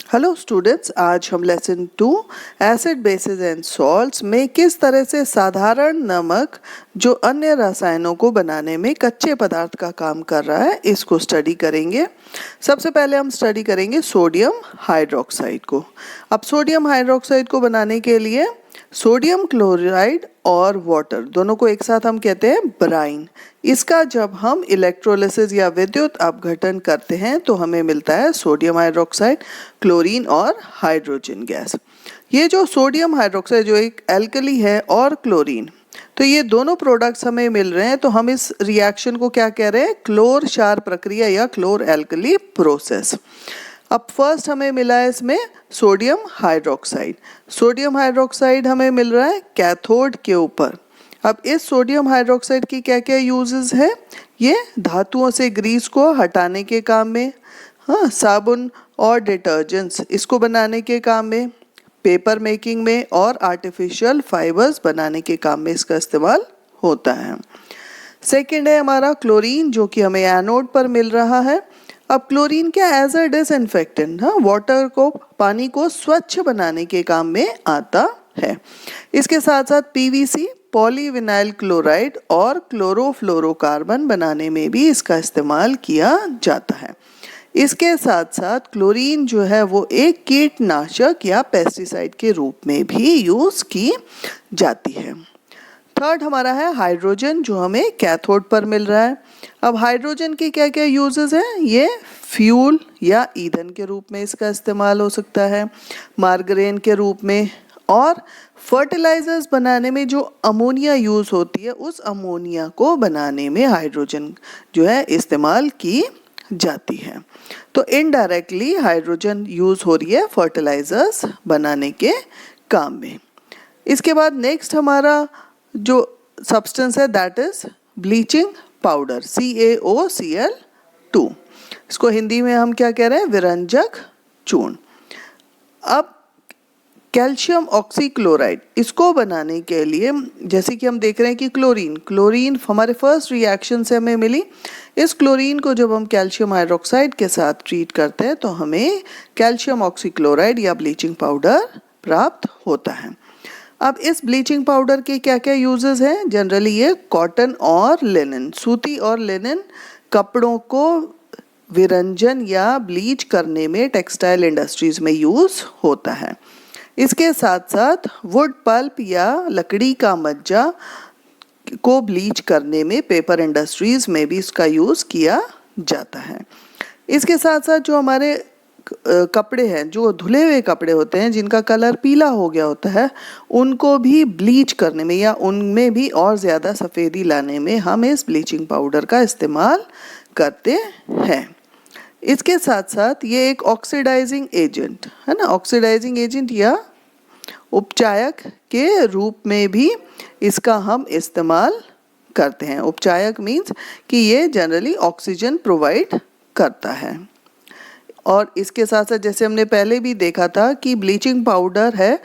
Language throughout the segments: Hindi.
हेलो स्टूडेंट्स, आज हम lesson 2 acid basis and salts में किस तरह से साधारण नमक जो अन्य रसायनों को बनाने में कच्चे पदार्थ का काम कर रहा है इसको स्टडी करेंगे। सबसे पहले हम स्टडी करेंगे सोडियम हाइड्रोक्साइड को। अब सोडियम हाइड्रोक्साइड को बनाने के लिए सोडियम क्लोराइड और वाटर दोनों को एक साथ हम कहते हैं ब्राइन। इसका जब हम इलेक्ट्रोलिसिस या विद्युत अपघटन करते हैं तो हमें मिलता है सोडियम हाइड्रोक्साइड, क्लोरीन और हाइड्रोजन गैस। ये जो सोडियम हाइड्रोक्साइड जो एक एल्कली है और क्लोरीन, तो ये दोनों प्रोडक्ट्स हमें मिल रहे हैं, तो हम इस रिएक्शन को क्या कह रहे हैं? क्लोर क्षार प्रक्रिया या क्लोर एल्कली प्रोसेस। अब फर्स्ट हमें मिला है इसमें सोडियम हाइड्रोक्साइड। सोडियम हाइड्रोक्साइड हमें मिल रहा है कैथोड के ऊपर। अब इस सोडियम हाइड्रोक्साइड की क्या क्या यूजेस है? ये धातुओं से ग्रीस को हटाने के काम में, हाँ, साबुन और डिटर्जेंट्स इसको बनाने के काम में, पेपर मेकिंग में और आर्टिफिशियल फाइबर्स बनाने के काम में इसका इस्तेमाल होता है। सेकेंड है हमारा क्लोरीन, जो कि हमें एनोड पर मिल रहा है। अब क्लोरीन क्या एज अ डिसइंफेक्टेंट, हाँ, वाटर को, पानी को स्वच्छ बनाने के काम में आता है। इसके साथ साथ पीवीसी, पॉलीविनाइल क्लोराइड और क्लोरोफ्लोरोकार्बन बनाने में भी इसका इस्तेमाल किया जाता है। इसके साथ साथ क्लोरीन जो है वो एक कीटनाशक या पेस्टिसाइड के रूप में भी यूज की जाती है। थर्ड हमारा है हाइड्रोजन, जो हमें कैथोड पर मिल रहा है। अब हाइड्रोजन के क्या क्या यूजेस हैं? ये फ्यूल या ईंधन के रूप में इसका इस्तेमाल हो सकता है, मार्गरेन के रूप में, और फर्टिलाइजर्स बनाने में जो अमोनिया यूज होती है उस अमोनिया को बनाने में हाइड्रोजन जो है इस्तेमाल की जाती है। तो इनडायरेक्टली हाइड्रोजन यूज हो रही है फर्टिलाइजर्स बनाने के काम में। इसके बाद नेक्स्ट हमारा जो सब्सटेंस है that is bleaching powder, CaOCl2। इसको हिंदी में हम क्या कह रहे हैं? विरंजक चूर्ण। अब कैल्शियम ऑक्सीक्लोराइड, इसको बनाने के लिए जैसे कि हम देख रहे हैं कि क्लोरीन हमारे फर्स्ट रिएक्शन से हमें मिली। इस क्लोरीन को जब हम कैल्शियम हाइड्रोक्साइड के साथ ट्रीट करते हैं तो हमें कैल्शियम ऑक्सीक्लोराइड या ब्लीचिंग पाउडर प्राप्त होता है। अब इस ब्लीचिंग पाउडर के क्या क्या यूजेस हैं? जनरली ये कॉटन और लिनन, सूती और लिनन कपड़ों को विरंजन या ब्लीच करने में टेक्सटाइल इंडस्ट्रीज में यूज होता है। इसके साथ साथ वुड पल्प या लकड़ी का मज्जा को ब्लीच करने में पेपर इंडस्ट्रीज में भी इसका यूज किया जाता है। इसके साथ साथ जो हमारे कपड़े हैं, जो धुले हुए कपड़े होते हैं जिनका कलर पीला हो गया होता है, उनको भी ब्लीच करने में या उनमें भी और ज़्यादा सफ़ेदी लाने में हम इस ब्लीचिंग पाउडर का इस्तेमाल करते हैं। इसके साथ साथ ये एक ऑक्सीडाइजिंग एजेंट है ना, ऑक्सीडाइजिंग एजेंट या उपचायक के रूप में भी इसका हम इस्तेमाल करते हैं। उपचायक मीन्स कि ये जनरली ऑक्सीजन प्रोवाइड करता है। और इसके साथ साथ जैसे हमने पहले भी देखा था कि ब्लीचिंग पाउडर है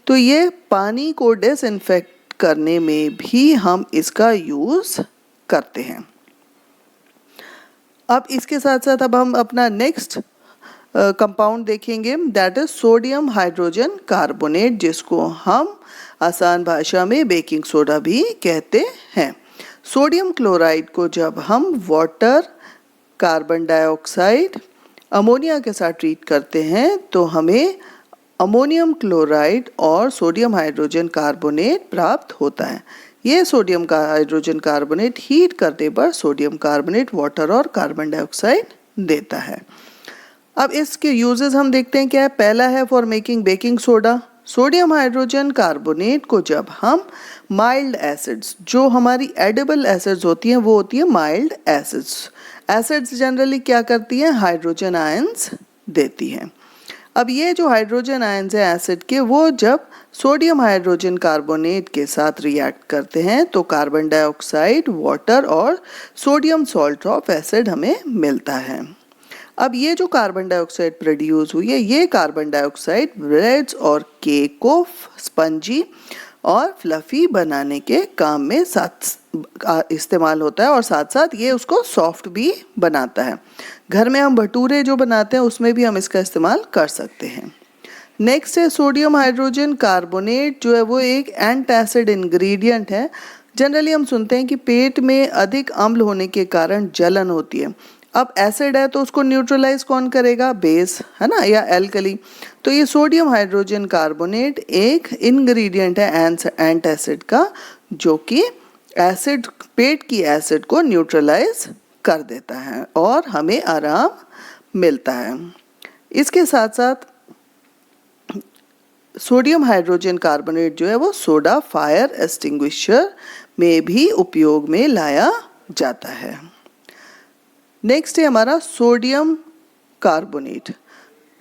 तो ये पानी को डिसइंफेक्ट करने में भी हम इसका यूज़ करते हैं। अब इसके साथ साथ अब हम अपना नेक्स्ट कंपाउंड देखेंगे that is sodium hydrogen carbonate, जिसको हम आसान भाषा में बेकिंग सोडा भी कहते हैं। सोडियम क्लोराइड को जब हम वाटर, कार्बन डाइऑक्साइड, अमोनिया के साथ ट्रीट करते हैं तो हमें अमोनियम क्लोराइड और सोडियम हाइड्रोजन कार्बोनेट प्राप्त होता है। ये सोडियम का हाइड्रोजन कार्बोनेट हीट करने पर सोडियम कार्बोनेट वाटर और कार्बन डाइऑक्साइड देता है। अब इसके यूजेस हम देखते हैं क्या है। पहला है for making baking soda. Sodium hydrogen carbonate को जब हम माइल्ड एसिड्स, जो हमारी एडिबल एसिड्स होती हैं वो होती है माइल्ड एसिड्स। एसिड्स जनरली क्या करती हैं? हाइड्रोजन आयंस देती हैं। अब ये जो हाइड्रोजन आयंस है एसिड के, वो जब सोडियम हाइड्रोजन कार्बोनेट के साथ रिएक्ट करते हैं तो कार्बन डाइऑक्साइड, वाटर और सोडियम सॉल्ट ऑफ एसिड हमें मिलता है। अब ये जो कार्बन डाइऑक्साइड प्रोड्यूस हुई है, ये कार्बन डाइऑक्साइड ब्रेड्स और केक को स्पंजी और फ्लफी बनाने के काम में इस्तेमाल होता है और साथ साथ ये उसको सॉफ्ट भी बनाता है। घर में हम भटूरे जो बनाते हैं उसमें भी हम इसका इस्तेमाल कर सकते हैं। नेक्स्ट है सोडियम हाइड्रोजन कार्बोनेट, जो है वो एक एंटासिड इंग्रेडिएंट है। जनरली हम सुनते हैं कि पेट में अधिक अम्ल होने के कारण जलन होती है। अब एसिड है तो उसको न्यूट्रलाइज कौन करेगा? बेस, है ना, या एल्कली। तो ये सोडियम हाइड्रोजन कार्बोनेट एक इंग्रेडिएंट है एंटासिड का, जो कि एसिड, पेट की एसिड को न्यूट्रलाइज कर देता है और हमें आराम मिलता है। इसके साथ साथ सोडियम हाइड्रोजन कार्बोनेट जो है वो सोडा फायर एक्सटिंग्विशर में भी उपयोग में लाया जाता है। नेक्स्ट है हमारा सोडियम कार्बोनेट।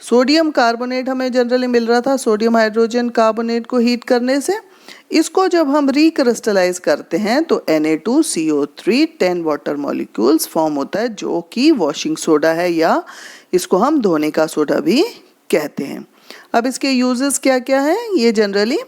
सोडियम कार्बोनेट हमें जनरली मिल रहा था सोडियम हाइड्रोजन कार्बोनेट को हीट करने से। इसको जब हम रिक्रिस्टलाइज करते हैं तो Na2CO3 10 वाटर मॉलिक्यूल्स फॉर्म होता है, जो कि वॉशिंग सोडा है या इसको हम धोने का सोडा भी कहते हैं। अब इसके यूजेस क्या क्या हैं? ये जनरली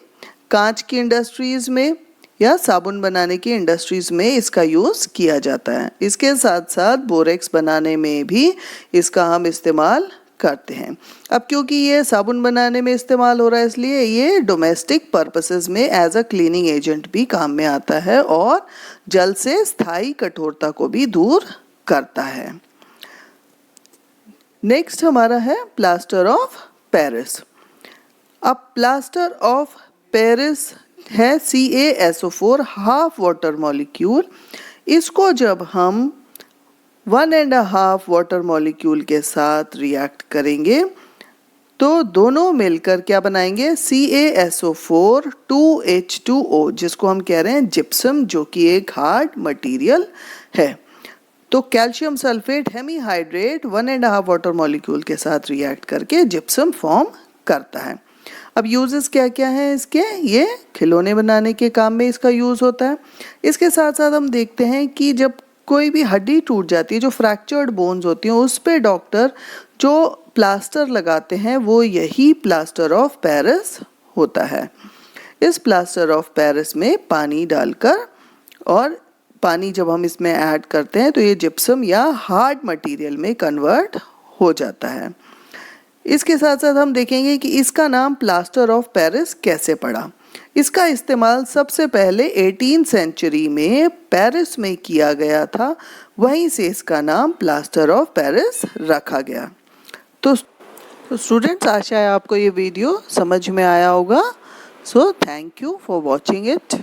कांच की इंडस्ट्रीज़ में या साबुन बनाने की इंडस्ट्रीज़ में इसका यूज़ किया जाता है। इसके साथ साथ बोरेक्स बनाने में भी इसका हम इस्तेमाल करते हैं। अब क्योंकि ये साबुन बनाने में इस्तेमाल हो रहा है इसलिए ये डोमेस्टिक पर्पसेस में एज अ क्लीनिंग एजेंट भी काम में आता है और जल से स्थायी कठोरता को भी दूर करता है। नेक्स्ट हमारा है प्लास्टर ऑफ पेरिस। अब प्लास्टर ऑफ पेरिस है CaSO4 हाफ वाटर मॉलिक्यूल। इसको जब हम 1.5 वाटर मॉलिक्यूल के साथ रिएक्ट करेंगे तो दोनों मिलकर क्या बनाएंगे? CaSO4 2H2O, जिसको हम कह रहे हैं जिप्सम, जो कि एक हार्ड मटेरियल है। तो calcium sulphate hemihydrate 1.5 water molecule के साथ रिएक्ट करके जिप्सम फॉर्म करता है। अब यूजेस क्या क्या हैं इसके? ये खिलौने बनाने के काम में इसका यूज़ होता है। इसके साथ साथ हम देखते हैं कि जब कोई भी हड्डी टूट जाती है, जो फ्रैक्चर्ड बोन्स होती हैं, उस पे डॉक्टर जो प्लास्टर लगाते हैं वो यही प्लास्टर ऑफ पेरिस होता है। इस प्लास्टर ऑफ पेरिस में पानी डालकर, और पानी जब हम इसमें ऐड करते हैं तो ये जिप्सम या हार्ड मटेरियल में कन्वर्ट हो जाता है। इसके साथ साथ हम देखेंगे कि इसका नाम प्लास्टर ऑफ पेरिस कैसे पड़ा। इसका इस्तेमाल सबसे पहले 18th सेंचुरी में पेरिस में किया गया था, वहीं से इसका नाम प्लास्टर ऑफ पेरिस रखा गया। तो स्टूडेंट्स, आशा है आपको ये वीडियो समझ में आया होगा। So thank you for watching it.